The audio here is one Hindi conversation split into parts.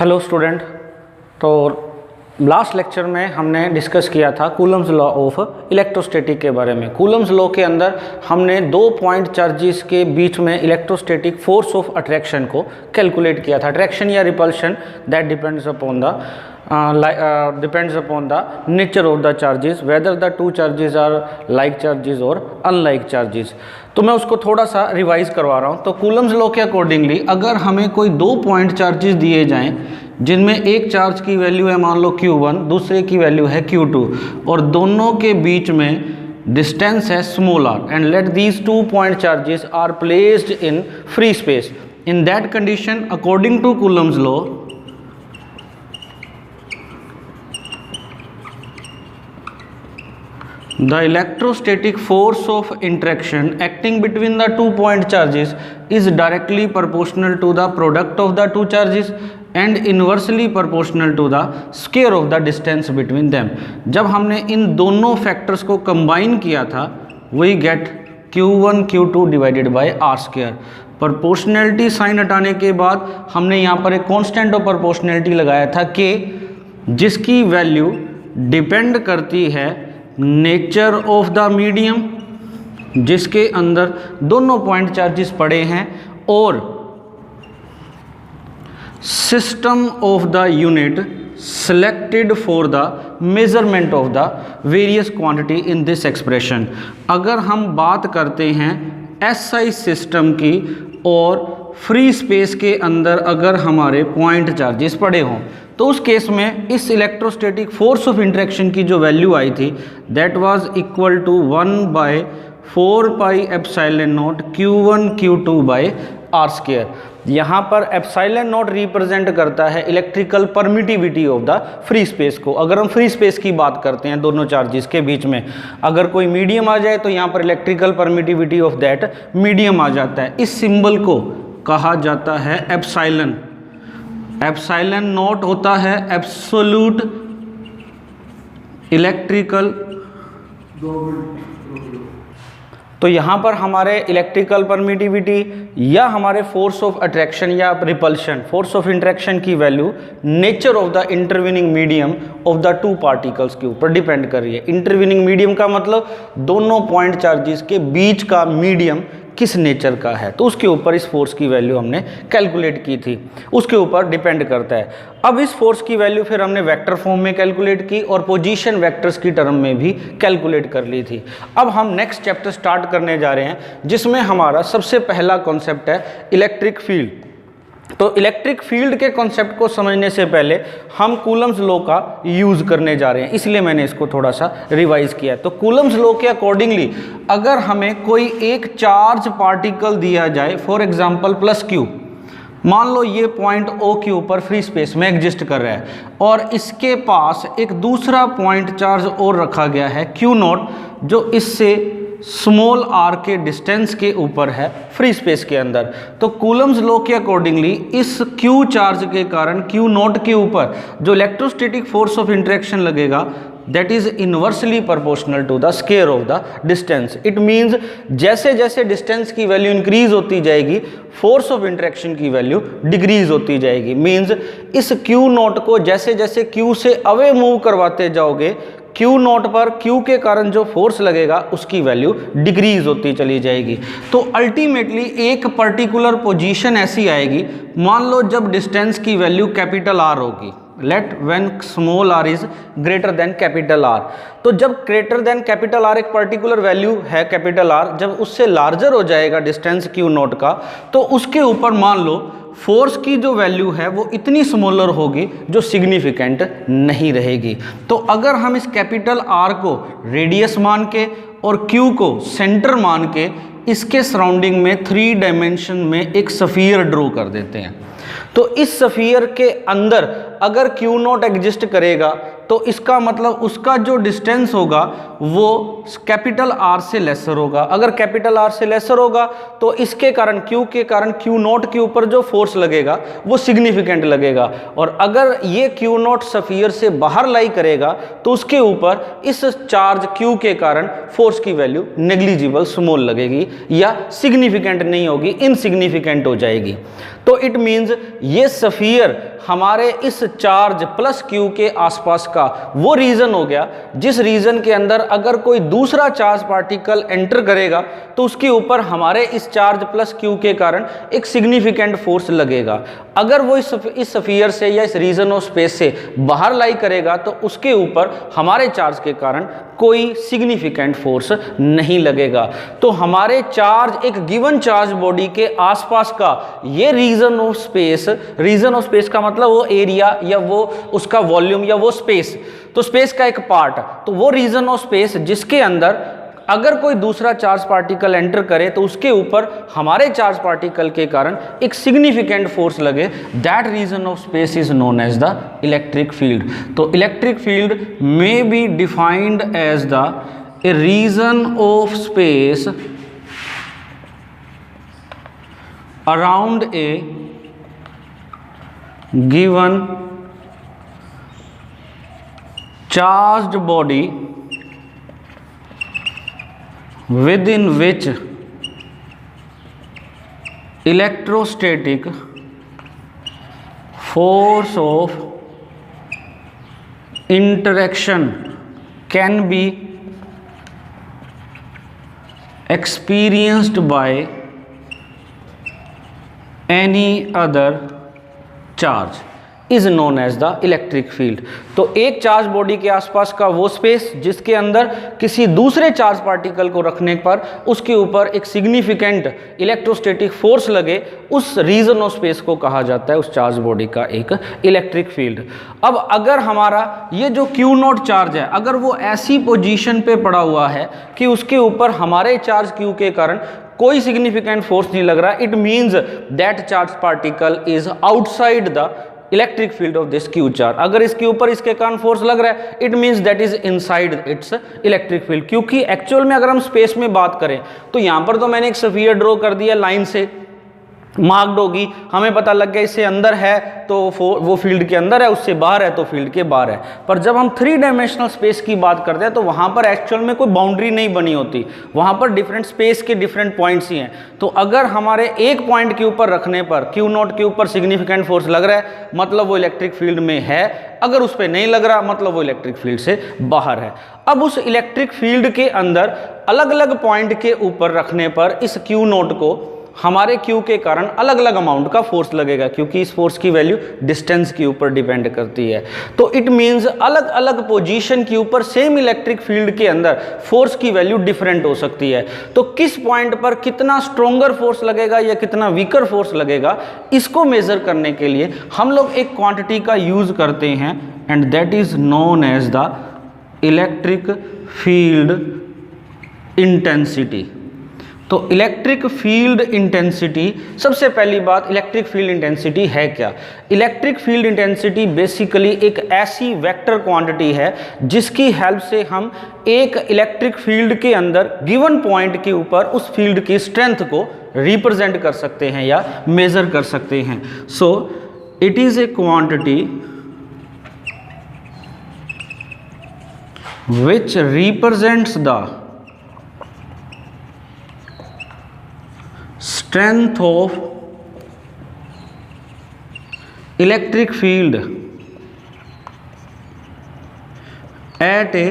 Hello student. तो लास्ट लेक्चर में हमने डिस्कस किया था कूलम्स लॉ ऑफ इलेक्ट्रोस्टैटिक के बारे में। कूलम्स लॉ के अंदर हमने 2 पॉइंट चार्जेस के बीच में इलेक्ट्रोस्टैटिक फोर्स ऑफ अट्रैक्शन को कैलकुलेट किया था। अट्रैक्शन या repulsion that depends upon the nature of the charges, whether the two charges are like charges और अनलाइक चार्जेस। तो मैं उसको थोड़ा सा रिवाइज करवा रहा हूँ। तो कूलम्स लॉ के अकॉर्डिंगली अगर हमें कोई 2 पॉइंट चार्जेस दिए जाएं जिनमें एक चार्ज की वैल्यू है मान लो Q1, दूसरे की वैल्यू है Q2 और दोनों के बीच में डिस्टेंस है small r, and let these 2 point charges are placed in free space. In that condition according to Coulomb's law the electrostatic force of interaction acting between the 2 point charges is directly proportional to the product of the 2 charges and inversely proportional to the square of the distance between them। जब हमने इन दोनों फैक्टर्स को कंबाइन किया था we get Q1 Q2 divided by R square. Proportionality sign हटाने के बाद हमने यहाँ पर एक कांस्टेंट ऑफ प्रोपोर्शनैलिटी लगाया था कि जिसकी वैल्यू डिपेंड करती है नेचर ऑफ द मीडियम जिसके अंदर दोनों पॉइंट चार्जेस पड़े हैं और system of the unit selected for the measurement of the various quantity in this expression। अगर हम बात करते हैं SI सिस्टम की और फ्री स्पेस के अंदर अगर हमारे पॉइंट चार्जेस पड़े हों तो उस केस में इस इलेक्ट्रोस्टैटिक फोर्स ऑफ इंटरेक्शन की जो वैल्यू आई थी that was equal to 1/4 pi epsilon nought Q1 Q2 by R square. यहाँ पर एप्सिलॉन नॉट रिप्रेजेंट करता है electrical permittivity of the free space को। अगर हम फ्री स्पेस की बात करते हैं दोनों चार्जेस के बीच में अगर कोई मीडियम आ जाए तो यहाँ पर electrical permittivity of that medium आ जाता है। इस सिंबल को कहा जाता है एप्सिलॉन। एप्सिलॉन नॉट होता है एब्सोल्यूट इलेक्ट्रिकल। तो यहाँ पर हमारे इलेक्ट्रिकल परमिटिविटी या हमारे फोर्स ऑफ अट्रैक्शन या रिपल्शन, फोर्स ऑफ इंटरेक्शन की value nature of the intervening medium of the 2 particles के ऊपर डिपेंड कर रही है। इंटरविनिंग मीडियम का मतलब दोनों पॉइंट चार्जेस के बीच का मीडियम किस नेचर का है, तो उसके ऊपर इस फोर्स की वैल्यू हमने कैलकुलेट की थी, उसके ऊपर डिपेंड करता है। अब इस फोर्स की वैल्यू फिर हमने वेक्टर फॉर्म में कैलकुलेट की और पोजीशन वेक्टर्स की टर्म में भी कैलकुलेट कर ली थी। अब हम नेक्स्ट चैप्टर स्टार्ट करने जा रहे हैं जिसमें हमारा सबसे पहला कॉन्सेप्ट है इलेक्ट्रिक फील्ड। तो इलेक्ट्रिक फील्ड के कॉन्सेप्ट को समझने से पहले हम कूलम्स लॉ का यूज़ करने जा रहे हैं, इसलिए मैंने इसको थोड़ा सा रिवाइज किया। तो कूलम्स लॉ के अकॉर्डिंगली अगर हमें कोई एक चार्ज पार्टिकल दिया जाए फॉर एग्जांपल +Q, मान लो ये पॉइंट O के ऊपर फ्री स्पेस में एग्जिस्ट कर रहा है और इसके पास एक दूसरा पॉइंट चार्ज और रखा गया है Q0 जो इससे स्मॉल r के डिस्टेंस के ऊपर है फ्री स्पेस के अंदर। तो कूलम्स लॉ के अकॉर्डिंगली इस Q चार्ज के कारण Q0 के ऊपर जो इलेक्ट्रोस्टैटिक फोर्स ऑफ इंटरेक्शन लगेगा that is inversely proportional to the square of the distance. It means जैसे जैसे डिस्टेंस की वैल्यू इंक्रीज होती जाएगी फोर्स ऑफ इंटरेक्शन की वैल्यू डिक्रीज होती जाएगी। मीन्स इस Q0 को जैसे जैसे Q से अवे मूव करवाते जाओगे Q0 पर Q के कारण जो फोर्स लगेगा उसकी वैल्यू डिक्रीज होती चली जाएगी। तो अल्टीमेटली एक पर्टिकुलर पोजीशन ऐसी आएगी, मान लो जब डिस्टेंस की वैल्यू कैपिटल R होगी, let when small r is greater than capital R। तो जब ग्रेटर देन कैपिटल R एक पर्टिकुलर वैल्यू है कैपिटल R, जब उससे लार्जर हो जाएगा डिस्टेंस Q0 का तो उसके ऊपर मान लो फोर्स की जो वैल्यू है वो इतनी स्मॉलर होगी जो सिग्निफिकेंट नहीं रहेगी। तो अगर हम इस कैपिटल R को रेडियस मान के और Q को सेंटर मान के इसके सराउंडिंग में 3 डायमेंशन में एक स्फीयर ड्रॉ कर देते हैं, तो इस स्फीयर के अंदर अगर Q0 एग्जिस्ट करेगा तो इसका मतलब उसका जो डिस्टेंस होगा वो कैपिटल R से लेसर होगा। अगर कैपिटल R से लेसर होगा तो इसके कारण Q के कारण Q0 के ऊपर जो फोर्स लगेगा वो सिग्निफिकेंट लगेगा, और अगर ये Q0 स्फीयर से बाहर लाई करेगा तो उसके ऊपर इस चार्ज Q के कारण फोर्स की वैल्यू नेग्लिजिबल स्मॉल लगेगी या सिग्निफिकेंट नहीं होगी, इनसिग्निफिकेंट हो जाएगी। तो इट मीन्स ये स्फीयर हमारे इस चार्ज प्लस क्यू के आसपास का वो रीजन हो गया जिस रीजन के अंदर अगर कोई दूसरा चार्ज पार्टिकल एंटर करेगा तो उसके ऊपर हमारे इस चार्ज प्लस क्यू के कारण एक सिग्निफिकेंट फोर्स लगेगा। अगर वो इस स्फीयर से या इस रीजन ऑफ स्पेस से बाहर लाई करेगा तो उसके ऊपर हमारे चार्ज के कारण कोई सिग्निफिकेंट फोर्स नहीं लगेगा। तो हमारे चार्ज, एक गिवन चार्ज बॉडी के आसपास का ये रीजन ऑफ स्पेस का मतलब वो एरिया या वो उसका वॉल्यूम या वो स्पेस, तो स्पेस का एक पार्ट, तो वो रीजन ऑफ स्पेस जिसके अंदर अगर कोई दूसरा चार्ज पार्टिकल एंटर करे तो उसके ऊपर हमारे चार्ज पार्टिकल के कारण एक सिग्निफिकेंट फोर्स लगे, that region of space is known as the electric field. तो electric field may be defined as the a region of space around a given charged body within which electrostatic force of interaction can be experienced by any other charge is known as the electric field. तो एक चार्ज बॉडी के आसपास का वो स्पेस जिसके अंदर किसी दूसरे चार्ज पार्टिकल को रखने पर उसके ऊपर एक सिग्निफिकेंट इलेक्ट्रोस्टैटिक फोर्स लगे, उस रीजन ऑफ स्पेस को कहा जाता है उस चार्ज बॉडी का एक इलेक्ट्रिक फील्ड। अब अगर हमारा ये जो क्यू नॉट चार्ज है अगर वो ऐसी पोजीशन पे पड़ा हुआ है कि उसके ऊपर हमारे चार्ज क्यू के कारण कोई सिग्निफिकेंट फोर्स नहीं लग रहा, it means that charge particle is outside the electric field of this Q charge. अगर इसके ऊपर इसके कारण फोर्स लग रहा है it means that is inside it's electric field. क्योंकि एक्चुअल में अगर हम स्पेस में बात करें तो यहां पर तो मैंने एक स्फीयर ड्रॉ कर दिया लाइन से, मार्क्ड होगी, हमें पता लग गया इससे अंदर है तो वो फील्ड के अंदर है, उससे बाहर है तो फील्ड के बाहर है। पर जब हम 3 डायमेंशनल स्पेस की बात करते हैं तो वहाँ पर एक्चुअल में कोई बाउंड्री नहीं बनी होती, वहाँ पर डिफरेंट स्पेस के डिफरेंट पॉइंट्स ही हैं। तो अगर हमारे एक पॉइंट के ऊपर रखने पर क्यू नॉट के ऊपर सिग्निफिकेंट फोर्स लग रहा है मतलब वो इलेक्ट्रिक फील्ड में है, अगर उस पर नहीं लग रहा मतलब वो इलेक्ट्रिक फील्ड से बाहर है। अब उस इलेक्ट्रिक फील्ड के अंदर अलग अलग पॉइंट के ऊपर रखने पर इस क्यू नॉट को हमारे क्यू के कारण अलग अलग अमाउंट का फोर्स लगेगा, क्योंकि इस फोर्स की वैल्यू डिस्टेंस के ऊपर डिपेंड करती है। तो इट मींस अलग अलग पोजीशन के ऊपर सेम इलेक्ट्रिक फील्ड के अंदर फोर्स की वैल्यू डिफरेंट हो सकती है। तो किस पॉइंट पर कितना स्ट्रोंगर फोर्स लगेगा या कितना वीकर फोर्स लगेगा, इसको मेजर करने के लिए हम लोग एक क्वांटिटी का यूज करते हैं and that is known as the electric field intensity. तो इलेक्ट्रिक फील्ड इंटेंसिटी, सबसे पहली बात इलेक्ट्रिक फील्ड इंटेंसिटी है क्या? इलेक्ट्रिक फील्ड इंटेंसिटी बेसिकली एक ऐसी वेक्टर क्वांटिटी है जिसकी हेल्प से हम एक इलेक्ट्रिक फील्ड के अंदर गिवन पॉइंट के ऊपर उस फील्ड की स्ट्रेंथ को रिप्रेजेंट कर सकते हैं या मेजर कर सकते हैं। So it is a quantity which represents the strength of electric field at a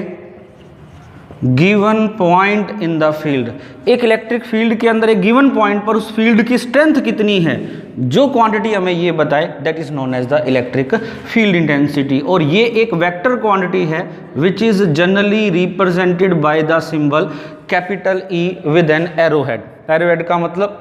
given point in the field. एक इलेक्ट्रिक फील्ड के अंदर एक गिवन पॉइंट पर उस फील्ड की स्ट्रेंथ कितनी है, जो क्वांटिटी हमें ये बताए, that is known as the electric field intensity. और ये एक वेक्टर क्वांटिटी है which is generally represented by the symbol capital E with an arrowhead. Arrowhead का मतलब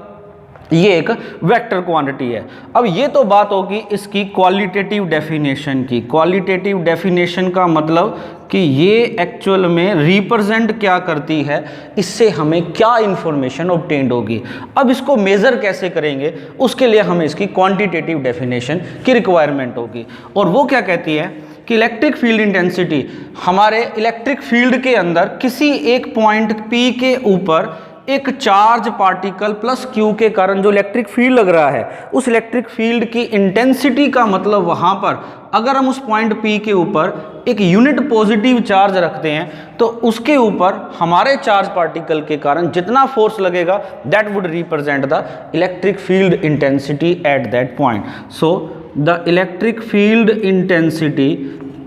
ये एक वेक्टर क्वांटिटी है। अब ये तो बात होगी इसकी क्वालिटेटिव डेफिनेशन की। क्वालिटेटिव डेफिनेशन का मतलब कि ये एक्चुअल में रिप्रेजेंट क्या करती है, इससे हमें क्या इंफॉर्मेशन ऑब्टेन्ड होगी। अब इसको मेज़र कैसे करेंगे, उसके लिए हमें इसकी क्वांटिटेटिव डेफिनेशन की रिक्वायरमेंट होगी। और वो क्या कहती है कि इलेक्ट्रिक फील्ड इंटेंसिटी हमारे इलेक्ट्रिक फील्ड के अंदर किसी एक पॉइंट P के ऊपर एक चार्ज पार्टिकल प्लस Q के कारण जो इलेक्ट्रिक फील्ड लग रहा है, उस इलेक्ट्रिक फील्ड की इंटेंसिटी का मतलब वहाँ पर अगर हम उस पॉइंट P के ऊपर एक यूनिट पॉजिटिव चार्ज रखते हैं तो उसके ऊपर हमारे चार्ज पार्टिकल के कारण जितना फोर्स लगेगा that would represent the electric field intensity at that point. So the electric field intensity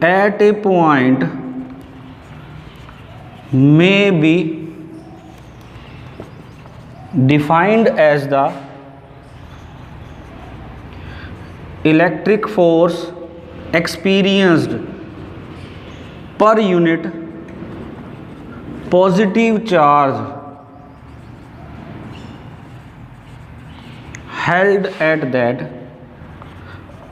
eight A point may be defined as the electric force experienced per unit positive charge held at that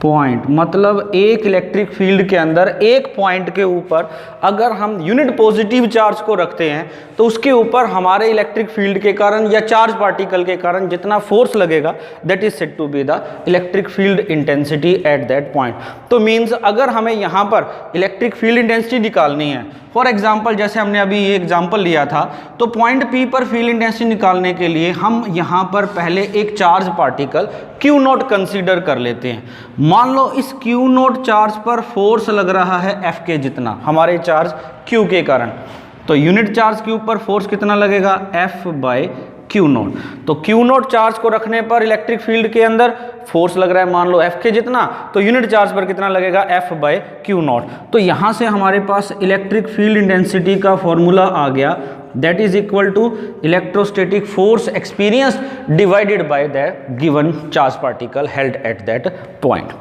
point. मतलब एक इलेक्ट्रिक फील्ड के अंदर एक पॉइंट के ऊपर अगर हम यूनिट पॉजिटिव चार्ज को रखते हैं तो उसके ऊपर हमारे इलेक्ट्रिक फील्ड के कारण या चार्ज पार्टिकल के कारण जितना फोर्स लगेगा that is said to be the electric field intensity at that point. तो मीन्स अगर हमें यहाँ पर इलेक्ट्रिक फील्ड इंटेंसिटी निकालनी है, फॉर एग्जाम्पल जैसे हमने अभी ये एग्जाम्पल लिया था, तो पॉइंट P पर फील्ड इंटेंसिटी निकालने के लिए हम यहाँ पर पहले एक charge particle Q not consider कर लेते हैं। मान लो इस Q नॉट चार्ज पर फोर्स लग रहा है F के जितना हमारे चार्ज Q के कारण, तो यूनिट चार्ज के ऊपर फोर्स कितना लगेगा F बाय Q नॉट। तो Q नॉट चार्ज को रखने पर इलेक्ट्रिक फील्ड के अंदर फोर्स लग रहा है मान लो F के जितना, तो यूनिट चार्ज पर कितना लगेगा F बाय Q नॉट। तो यहाँ से हमारे पास इलेक्ट्रिक फील्ड इंटेंसिटी का फॉर्मूला आ गया, that is equal to electrostatic force experience divided by the given charge particle held at that point.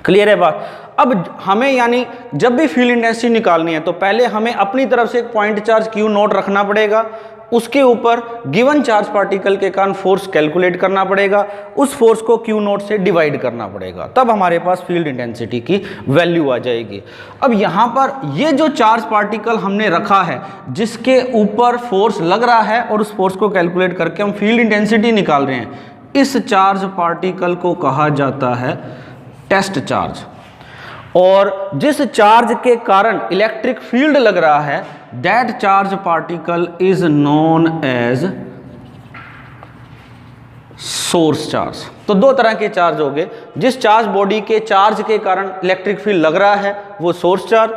Clear है बात। अब हमें यानी जब भी फील्ड इंटेंसिटी निकालनी है तो पहले हमें अपनी तरफ से एक पॉइंट चार्ज Q नॉट रखना पड़ेगा, उसके ऊपर गिवन चार्ज पार्टिकल के कारण फोर्स कैलकुलेट करना पड़ेगा, उस फोर्स को Q नॉट से डिवाइड करना पड़ेगा, तब हमारे पास फील्ड इंटेंसिटी की वैल्यू आ जाएगी। अब यहाँ पर ये जो चार्ज पार्टिकल हमने रखा है जिसके ऊपर फोर्स लग रहा है और उस फोर्स को कैलकुलेट करके हम फील्ड इंटेंसिटी निकाल रहे हैं, इस चार्ज पार्टिकल को कहा जाता है टेस्ट चार्ज। और जिस चार्ज के कारण इलेक्ट्रिक फील्ड लग रहा है that charge particle is known as source charge. तो दो तरह के चार्ज हो गए, जिस चार्ज बॉडी के चार्ज के कारण इलेक्ट्रिक फील्ड लग रहा है वो सोर्स चार्ज,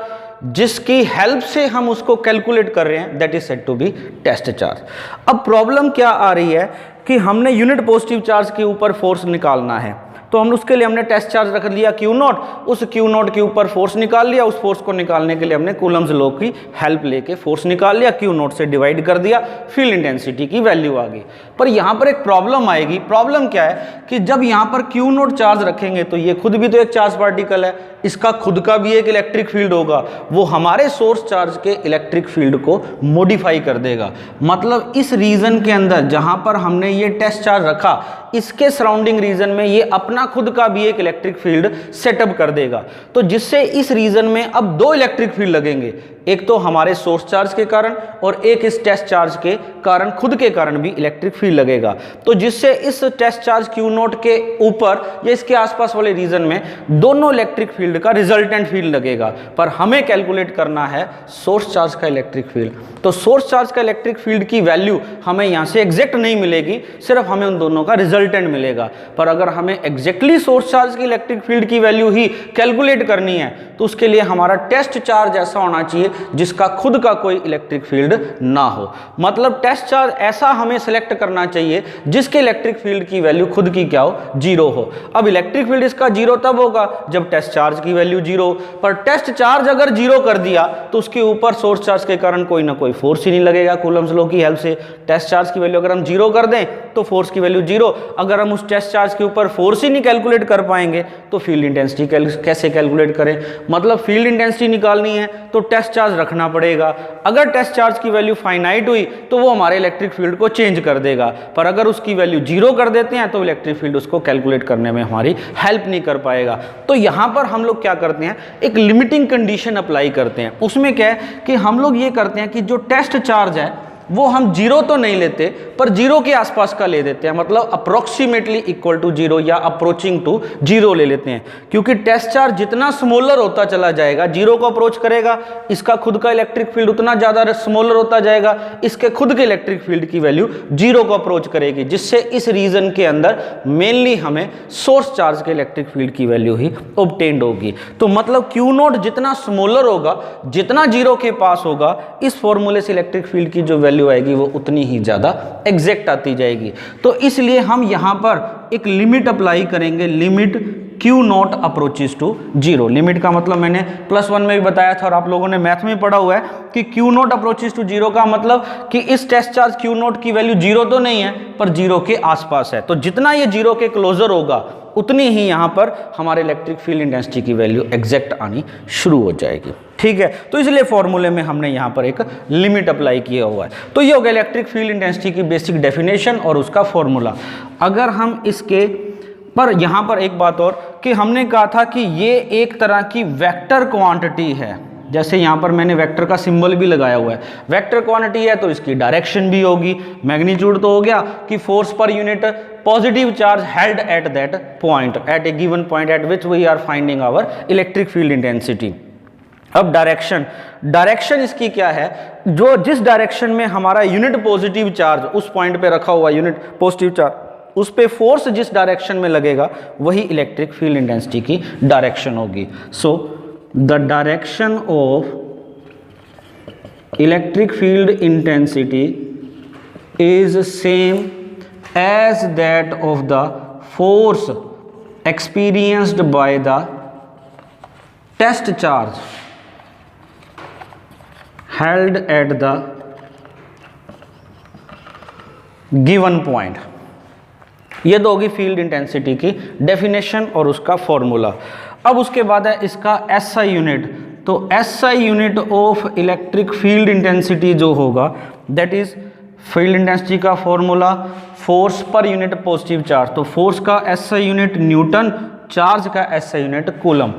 जिसकी हेल्प से हम उसको कैलकुलेट कर रहे हैं that is said to be test charge. अब प्रॉब्लम क्या आ रही है कि हमने यूनिट पॉजिटिव चार्ज के ऊपर फोर्स निकालना है, तो हम उसके लिए हमने टेस्ट चार्ज रख लिया Q नॉट, उस Q नॉट के ऊपर फोर्स निकाल लिया, उस फोर्स को निकालने के लिए हमने कूलम्स लॉ की हेल्प लेके फोर्स निकाल लिया, Q नॉट से डिवाइड कर दिया, फील्ड इंटेंसिटी की वैल्यू आ गई। पर यहाँ पर एक प्रॉब्लम आएगी। प्रॉब्लम क्या है कि जब यहाँ पर Q नॉट चार्ज रखेंगे तो ये खुद भी तो एक चार्ज पार्टिकल है, इसका खुद का भी एक इलेक्ट्रिक फील्ड होगा, वो हमारे सोर्स चार्ज के इलेक्ट्रिक फील्ड को मॉडिफाई कर देगा। मतलब इस रीजन के अंदर जहाँ पर हमने ये टेस्ट चार्ज रखा, इसके सराउंडिंग रीजन में ये अपना खुद का भी एक इलेक्ट्रिक फील्ड सेटअप कर देगा, तो जिससे इस रीजन में अब दो इलेक्ट्रिक फील्ड लगेंगे, एक तो हमारे सोर्स चार्ज के कारण और एक इस टेस्ट चार्ज के कारण, खुद के कारण भी इलेक्ट्रिक फील्ड लगेगा। तो जिससे इस टेस्ट चार्ज Q नॉट के ऊपर या इसके आसपास वाले रीजन में दोनों इलेक्ट्रिक फील्ड का रिजल्टेंट फील्ड लगेगा। पर हमें कैलकुलेट करना है सोर्स चार्ज का इलेक्ट्रिक फील्ड, तो सोर्स चार्ज का इलेक्ट्रिक फील्ड की वैल्यू हमें यहाँ से एग्जैक्ट नहीं मिलेगी, सिर्फ हमें उन दोनों का रिजल्टेंट मिलेगा। पर अगर हमें एग्जैक्टली सोर्स चार्ज की इलेक्ट्रिक फील्ड की वैल्यू ही कैलकुलेट करनी है तो उसके लिए हमारा टेस्ट चार्ज ऐसा होना चाहिए जिसका खुद का कोई इलेक्ट्रिक फील्ड ना हो। मतलब टेस्ट चार्ज ऐसा हमें सेलेक्ट करना चाहिए जिसके इलेक्ट्रिक फील्ड की वैल्यू खुद की क्या हो, जीरो हो। अब इलेक्ट्रिक फील्ड इसका जीरो तब होगा जब टेस्ट चार्ज की वैल्यू जीरो, पर टेस्ट चार्ज अगर जीरो कर दिया तो उसके ऊपर सोर्स चार्ज के कारण कोई ना कोई फोर्स ही नहीं लगेगा कूलम्स लॉ की हेल्प से। टेस्ट चार्ज की वैल्यू अगर हम जीरो कर दें तो फोर्स की वैल्यू जीरो, अगर हम उस टेस्ट चार्ज के ऊपर फोर्स ही नहीं कैलकुलेट कर पाएंगे तो फील्ड इंटेंसिटी कैसे कैलकुलेट करें। मतलब फील्ड इंटेंसिटी निकालनी है तो टेस्ट चार्ज रखना पड़ेगा। अगर टेस्ट चार्ज की वैल्यू फाइनाइट हुई तो वो हमारे इलेक्ट्रिक फील्ड को चेंज कर देगा, पर अगर उसकी वैल्यू जीरो कर देते हैं तो इलेक्ट्रिक फील्ड उसको कैलकुलेट करने में हमारी हेल्प नहीं कर पाएगा। तो यहाँ पर हम लोग क्या करते हैं, एक लिमिटिंग कंडीशन अप्लाई करते हैं। उसमें क्या है कि हम लोग ये करते हैं कि जो टेस्ट चार्ज है वो हम जीरो तो नहीं लेते पर जीरो के आसपास का ले देते हैं, मतलब अप्रोक्सीमेटली इक्वल टू जीरो या अप्रोचिंग टू जीरो ले लेते हैं, क्योंकि टेस्ट चार्ज जितना स्मॉलर होता चला जाएगा, जीरो को अप्रोच करेगा, इसका खुद का इलेक्ट्रिक फील्ड उतना ज़्यादा स्मॉलर होता जाएगा, इसके खुद के इलेक्ट्रिक फील्ड की वैल्यू जीरो को अप्रोच करेगी, जिससे इस रीजन के अंदर मेनली हमें सोर्स चार्ज के इलेक्ट्रिक फील्ड की वैल्यू ही ऑब्टेन्ड होगी। तो मतलब क्यू नॉट जितना स्मॉलर होगा, जितना जीरो के पास होगा, इस फॉर्मूले से इलेक्ट्रिक फील्ड की जो वैल्यू आएगी वो उतनी ही ज़्यादा एग्जैक्ट आती जाएगी। तो इसलिए हम यहाँ पर एक लिमिट अप्लाई करेंगे, limit Q nought approaches to zero. Limit का मतलब मैंने +1 में भी बताया था और आप लोगों ने मैथ में पढ़ा हुआ है कि Q nought approaches to zero का मतलब कि इस टेस्ट चार्ज Q नॉट की वैल्यू जीरो तो नहीं है पर जीरो के आसपास है। तो जितना ये जीरो के क्लोजर होगा उतनी ही यहाँ पर हमारे इलेक्ट्रिक फील्ड इंटेंसिटी की वैल्यू एग्जैक्ट आनी शुरू हो जाएगी। ठीक है, तो इसलिए फॉर्मूले में हमने यहाँ पर एक लिमिट अप्लाई किया हुआ है। तो ये हो गया इलेक्ट्रिक फील्ड इंटेंसिटी की बेसिक डेफिनेशन और उसका फॉर्मूला। अगर हम इसके पर यहाँ पर एक बात और कि हमने कहा था कि ये एक तरह की वेक्टर क्वांटिटी है, जैसे यहाँ पर मैंने वेक्टर का सिंबल भी लगाया हुआ है। वेक्टर क्वांटिटी है तो इसकी डायरेक्शन भी होगी। मैग्नीट्यूड तो हो गया कि force per unit positive charge held at that point, at a given point at which we are finding our electric field intensity. अब डायरेक्शन, डायरेक्शन इसकी क्या है, जो जिस डायरेक्शन में हमारा यूनिट पॉजिटिव चार्ज उस पॉइंट पे रखा हुआ यूनिट पॉजिटिव चार्ज, उस पे फोर्स जिस डायरेक्शन में लगेगा वही इलेक्ट्रिक फील्ड इंटेंसिटी की डायरेक्शन होगी। So the direction of electric field intensity is same as that of the force experienced by the test charge held at the given point। ये तो होगी फील्ड इंटेंसिटी की डेफिनेशन और उसका फॉर्मूला। अब उसके बाद है इसका SI यूनिट। तो SI unit of electric field intensity जो होगा दैट इज फील्ड इंटेंसिटी का formula force per unit positive charge. तो फोर्स का SI यूनिट न्यूटन, चार्ज का SI यूनिट कूलम।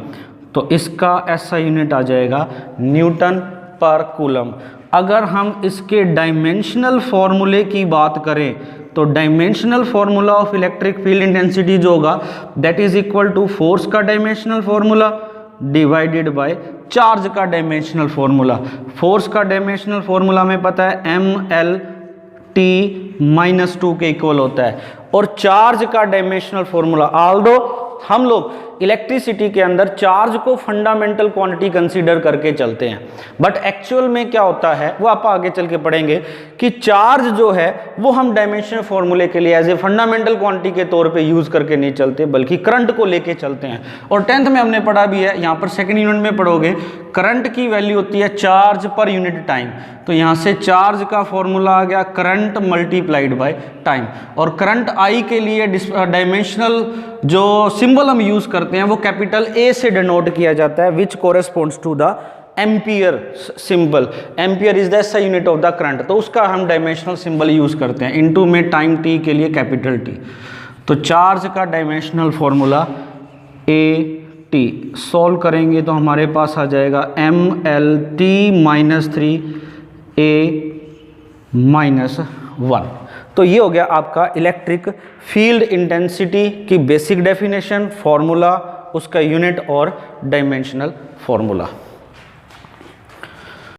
तो इसका SI यूनिट आ जाएगा न्यूटन पर कूलम। अगर हम इसके डायमेंशनल फॉर्मूले की बात करें तो dimensional formula of electric field intensity जो होगा that is equal to force का dimensional formula divided by charge का डायमेंशनल फॉर्मूला। फोर्स का डायमेंशनल फॉर्मूला में पता है mL/T-2 के इक्वल होता है, और चार्ज का डायमेंशनल फॉर्मूला, ऑल्दो हम लोग इलेक्ट्रिसिटी के अंदर चार्ज को फंडामेंटल क्वांटिटी कंसीडर करके चलते हैं, बट एक्चुअल में क्या होता है वो आप आगे चल के पढ़ेंगे कि चार्ज जो है वो हम डायमेंशनल फॉर्मूले के लिए एज ए फंडामेंटल क्वांटिटी के तौर पे यूज करके नहीं चलते बल्कि करंट को लेके चलते हैं। और 10th में हमने पढ़ा भी है, यहाँ पर सेकेंड यूनिट में पढ़ोगे, करंट की वैल्यू होती है चार्ज पर यूनिट टाइम। तो यहाँ से चार्ज का फॉर्मूला आ गया करंट मल्टीप्लाइड बाय टाइम, और करंट आई के लिए डायमेंशनल जो सिंबल हम यूज करते हैं वो कैपिटल A से डिनोट किया जाता है, which corresponds to the ampere symbol. Ampere is the SI unit of the current, तो उसका हम डायमेंशनल सिंबल यूज करते हैं। इनटू में टाइम t के लिए कैपिटल T। तो चार्ज का डायमेंशनल फॉर्मूला AT सॉल्व करेंगे तो हमारे पास आ जाएगा mL/T-3A-1। तो ये हो गया आपका इलेक्ट्रिक फील्ड इंटेंसिटी की बेसिक डेफिनेशन, फॉर्मूला, उसका यूनिट और डायमेंशनल फॉर्मूला।